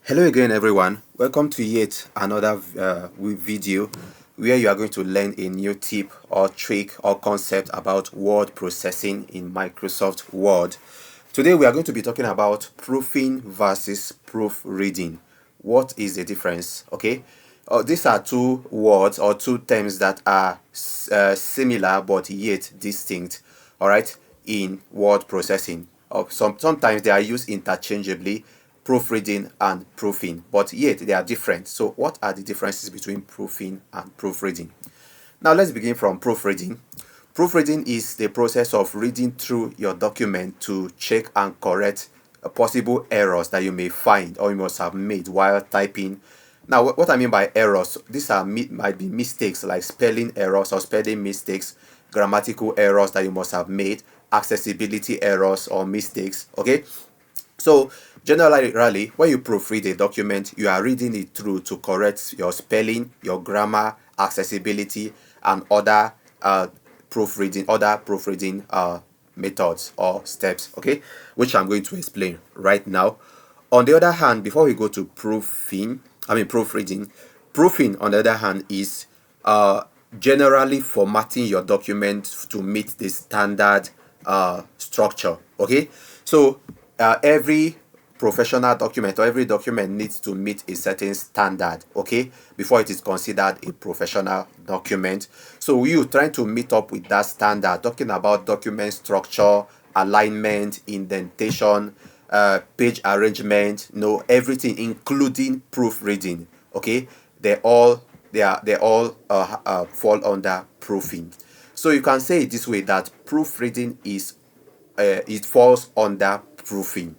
Hello again, everyone. Welcome to yet another video where you are going to learn a new tip or trick or concept about word processing in Microsoft Word. Today we are going to be talking about proofing versus proofreading. What is the difference? Okay, these are two words or two terms that are similar but yet distinct. All right, in word processing. Sometimes they are used interchangeably, proofreading and proofing, but yet they are different. So what are the differences between proofing and proofreading? Now let's begin from proofreading. Proofreading is the process of reading through your document to check and correct possible errors that you may find or you must have made while typing. Now what I mean by errors, these might be mistakes like spelling errors or spelling mistakes, grammatical errors that you must have made, accessibility errors or mistakes. Okay, so generally, when you proofread a document, you are reading it through to correct your spelling, your grammar, accessibility, and other proofreading methods or steps. Okay, which I'm going to explain right now. On the other hand, before we go to proofreading, proofing on the other hand is generally formatting your document to meet the standard structure. Okay, so every professional document or every document needs to meet a certain standard, okay, before it is considered a professional document. So you trying to meet up with that standard, talking about document structure, alignment, indentation, page arrangement, everything including proofreading. Okay, they all fall under proofing. So you can say it this way, that proofreading is it falls under proofing.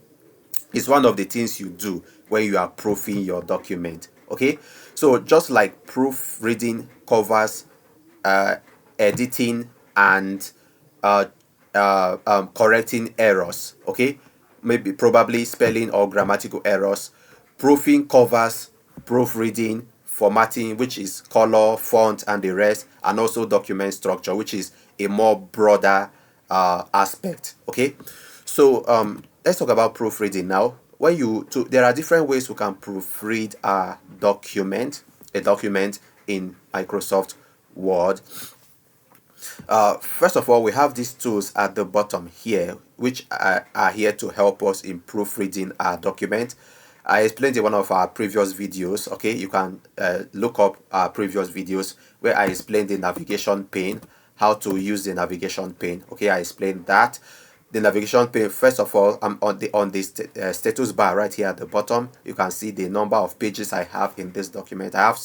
It's one of the things you do when you are proofing your document. Okay, so just like proofreading covers uh, editing and uh, correcting errors, okay, maybe probably spelling or grammatical errors, proofing covers proofreading, formatting, which is color, font, and the rest, and also document structure, which is a more broader aspect. Okay, so let's talk about proofreading now. There are different ways you can proofread a document in Microsoft Word. First of all, we have these tools at the bottom here, which are here to help us in proofreading our document. I explained in one of our previous videos. Okay, you can look up our previous videos where I explained the navigation pane, how to use the navigation pane. Okay, I explained that. The navigation pane, first of all, I'm on the status bar right here at the bottom. You can see the number of pages I have in this document. I have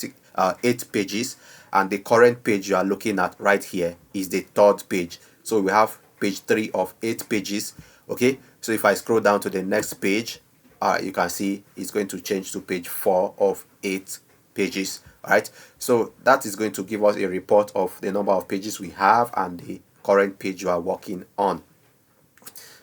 8 pages, and the current page you are looking at right here is the third page. So we have page 3 of 8 pages. Okay, so if I scroll down to the next page, you can see it's going to change to page 4 of 8 pages. All right, so that is going to give us a report of the number of pages we have and the current page you are working on.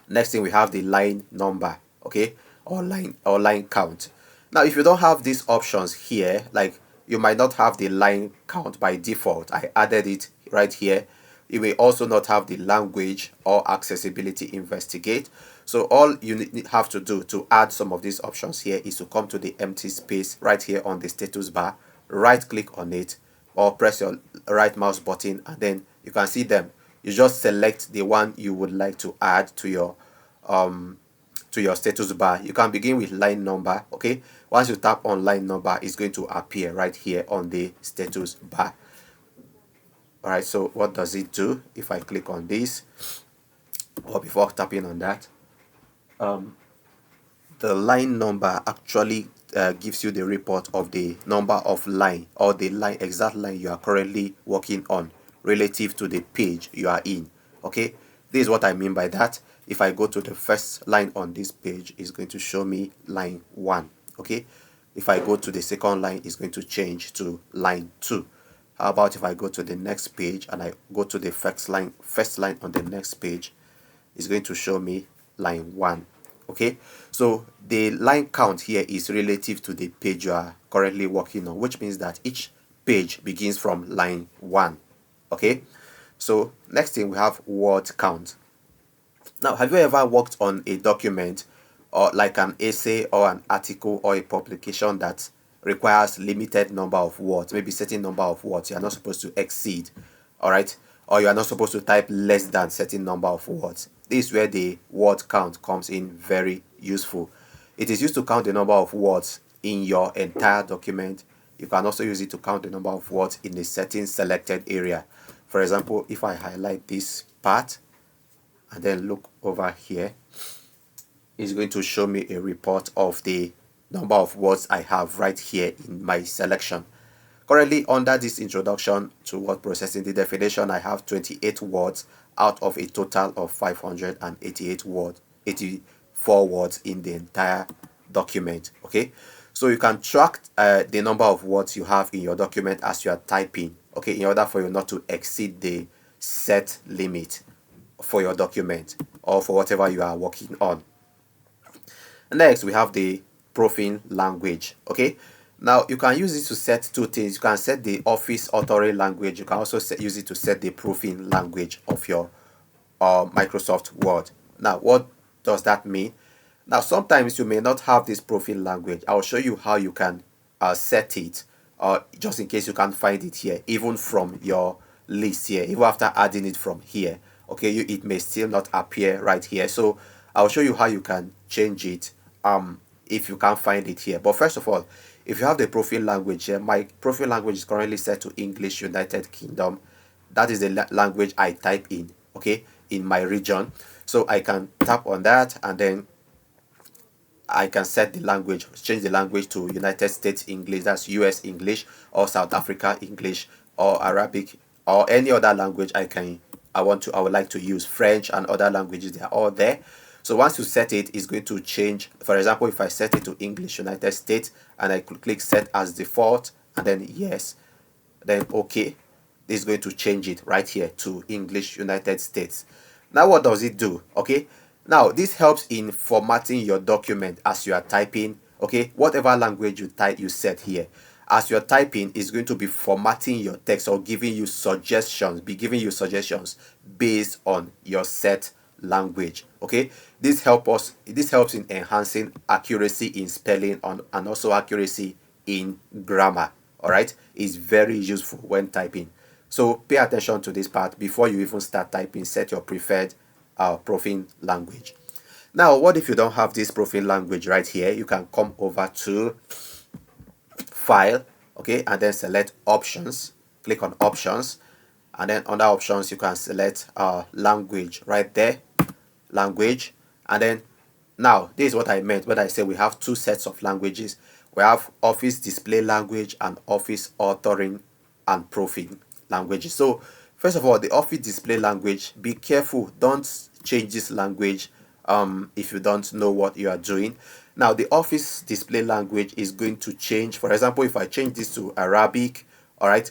Next thing, we have the line number, okay, or line count. Now if you don't have these options here, like you might not have the line count by default, I added it right here. You may also not have the language or accessibility investigate. So all you have to do to add some of these options here is to come to the empty space right here on the status bar, right click on it, or press your right mouse button, and then you can see them. You just select the one you would like to add to your status bar. You can begin with line number. Okay, once you tap on line number, it's going to appear right here on the status bar. All right, so what does it do if I click on this, or before tapping on that? The line number actually gives you the report of the number of line, or the exact line you are currently working on relative to the page you are in. Okay, this is what I mean by that. If I go to the first line on this page, it's going to show me line 1. Okay, if I go to the second line, it's going to change to line 2. How about if I go to the next page and I go to the first line on the next page, it's going to show me line 1. Okay, so the line count here is relative to the page you are currently working on, which means that each page begins from line 1. Okay, so next thing, we have word count. Now, have you ever worked on a document or like an essay or an article or a publication that requires limited number of words, maybe certain number of words you are not supposed to exceed, all right, or you are not supposed to type less than certain number of words. This is where the word count comes in very useful. It is used to count the number of words in your entire document. You can also use it to count the number of words in a certain selected area. For example, if I highlight this part and then look over here, it's going to show me a report of the number of words I have right here in my selection. Currently, under this introduction to word processing, the definition, I have 28 words out of a total of 588 words, 84 words in the entire document. Okay, so you can track the number of words you have in your document as you are typing, okay, in order for you not to exceed the set limit for your document or for whatever you are working on. Next, we have the proofing language. Okay, now you can use it to set two things. You can set the office authoring language. You can also use it to set the proofing language of your Microsoft Word. Now, what does that mean? Now, sometimes you may not have this proofing language. I'll show you how you can set it, just in case you can't find it here, even from your list here, even after adding it from here. Okay, it may still not appear right here. So I'll show you how you can change it if you can't find it here. But first of all, if you have the proofing language here, my proofing language is currently set to English United Kingdom. That is the language I type in, okay, in my region. So I can tap on that and then I can set the language, change the language to United States English, that's US English, or South Africa English, or Arabic, or any other language I would like to use. French and other languages, they are all there. So once you set it, it's going to change. For example, if I set it to English United States and I click set as default and then yes, then okay, this is going to change it right here to English United States. Now what does it do? Okay, now this helps in formatting your document as you are typing. Okay, whatever language you set here, as you're typing, is going to be formatting your text or giving you suggestions, based on your set language. Okay, this helps in enhancing accuracy in spelling and also accuracy in grammar. All right, it's very useful when typing. So pay attention to this part before you even start typing. Set your preferred proofing language. Now, what if you don't have this proofing language right here? You can come over to File, okay, and then select Options. Click on Options, and then under Options you can select Language right there, Language. And then now this is what I meant when I say we have two sets of languages. We have Office Display Language and Office Authoring and Proofing languages. So first of all, the Office Display Language, be careful, don't change this language if you don't know what you are doing. Now the Office Display Language is going to change. For example, if I change this to Arabic, all right,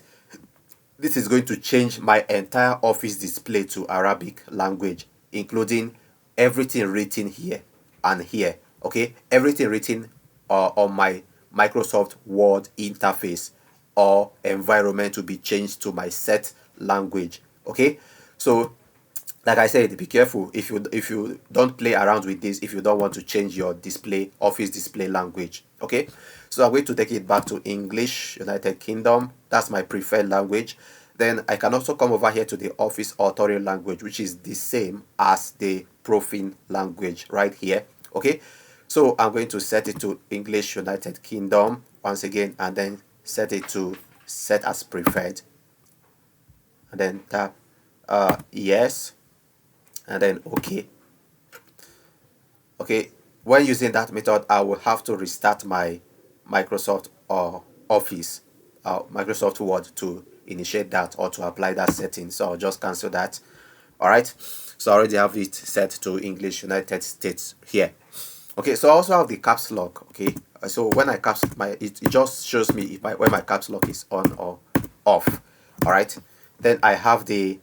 this is going to change my entire Office display to Arabic language, including everything written here and here. Okay, everything written on my Microsoft Word interface or environment will be changed to my set language. Okay, so like I said, be careful if you don't play around with this, if you don't want to change your Office display language. Okay, so I'm going to take it back to English United Kingdom. That's my preferred language. Then I can also come over here to the Office authoring language, which is the same as the proofing language right here. Okay, so I'm going to set it to English United Kingdom once again, and then set it to set as preferred, and then tap yes, and then okay. Okay, when using that method, I will have to restart my Microsoft Office, Microsoft Word to initiate that or to apply that setting. So I'll just cancel that. All right, so I already have it set to English United States here. Okay, so I also have the caps lock. Okay, so when I caps it just shows me if when my caps lock is on or off. All right, then I have the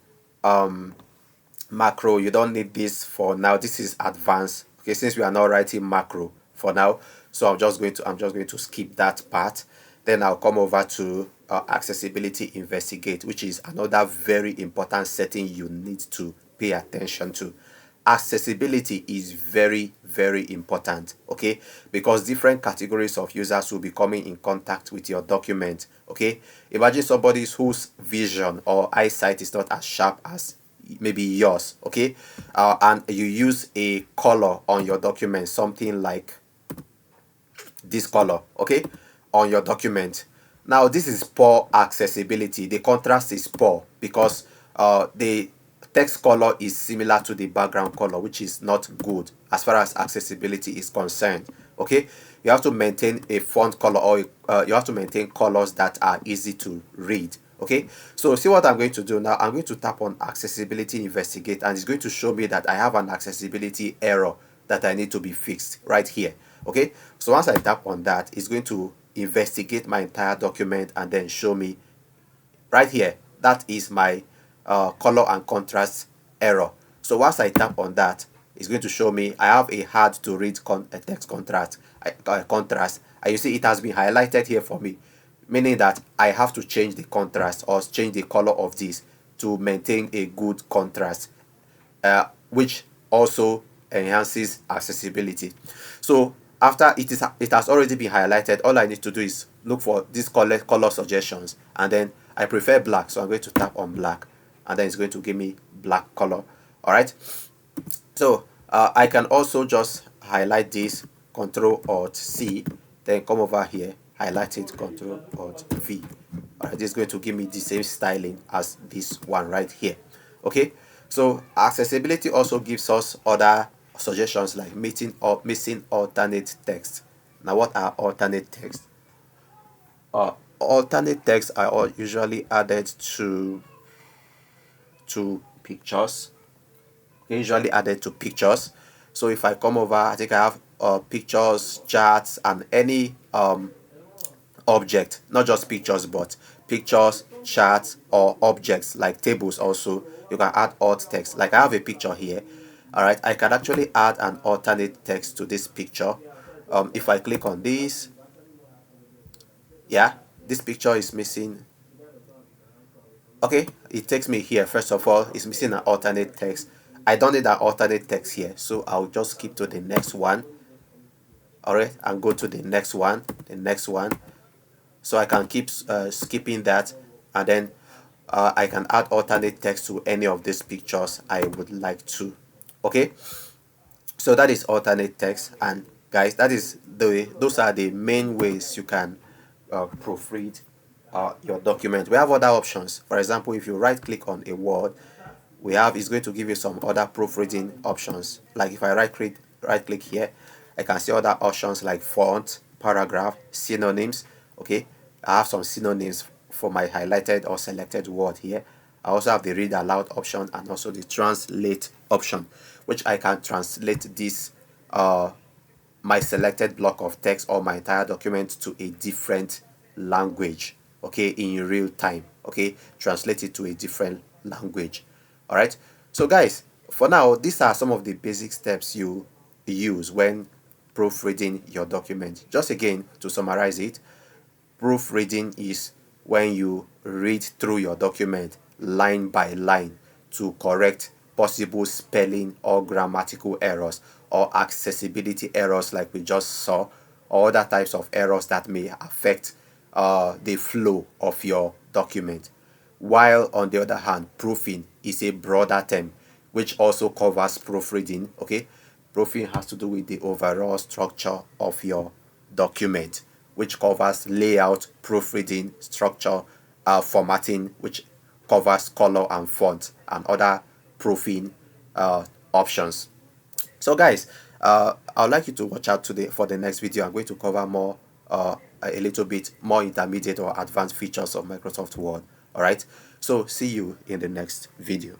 macro. You don't need this for now. This is advanced. Okay, since we are not writing macro for now, so I'm just going to skip that part. Then I'll come over to accessibility investigate, which is another very important setting you need to pay attention to. accessibility is very, very important, okay, because different categories of users will be coming in contact with your document. Okay, imagine somebody whose vision or eyesight is not as sharp as maybe yours. Okay, and you use a color on your document, something like this color, okay, on your document. Now this is poor accessibility. The contrast is poor because the text color is similar to the background color, which is not good as far as accessibility is concerned. Okay, you have to maintain a font color, or you have to maintain colors that are easy to read. Okay, so see what I'm going to do now. I'm going to tap on accessibility investigate, and it's going to show me that I have an accessibility error that I need to be fixed right here. Okay, so once I tap on that, it's going to investigate my entire document and then show me right here. That is my color and contrast error. So once I tap on that, it's going to show me I have a hard to read text contrast. And you see it has been highlighted here for me, meaning that I have to change the contrast or change the color of this to maintain a good contrast, which also enhances accessibility. So after it has already been highlighted, all I need to do is look for these color suggestions, and then I prefer black, so I'm going to tap on black, and then it's going to give me black color. All right, so I can also just highlight this, Control Alt C, then come over here, highlight it, Control Alt V. All right, this is going to give me the same styling as this one right here. Okay, so accessibility also gives us other suggestions like missing alternate text. Now, what are alternate text? Alternate text are usually added to pictures. Usually added to pictures. So if I come over, I think I have pictures, charts, and any object, not just pictures, but pictures, charts, or objects like tables. Also, you can add alt text. Like I have a picture here. All right, I can actually add an alternate text to this picture. If I click on this, yeah, this picture is missing. Okay, it takes me here. First of all, it's missing an alternate text. I don't need an alternate text here, so I'll just skip to the next one. All right, and go to the next one, so I can keep skipping that, and then I can add alternate text to any of these pictures I would like to. Okay, so that is alternate text, and guys, those are the main ways you can proofread your document. We have other options. For example, if you right click on a word, it's going to give you some other proofreading options. Like if I right click here, I can see other options like font, paragraph, synonyms. Okay, I have some synonyms for my highlighted or selected word here. I also have the read aloud option and also the translate option, which I can translate this my selected block of text or my entire document to a different language, okay, in real time. Okay, translate it to a different language. All right, so guys, for now, these are some of the basic steps you use when proofreading your document. Just again to summarize it, proofreading is when you read through your document line by line to correct possible spelling or grammatical errors or accessibility errors like we just saw, or other types of errors that may affect the flow of your document. While on the other hand, proofing is a broader term which also covers proofreading. Okay, proofing has to do with the overall structure of your document, which covers layout, proofreading, structure, formatting, which covers color and font and other proofing options. So guys, I'd like you to watch out today for the next video. I'm going to cover more a little bit more intermediate or advanced features of Microsoft Word. All right, so see you in the next video.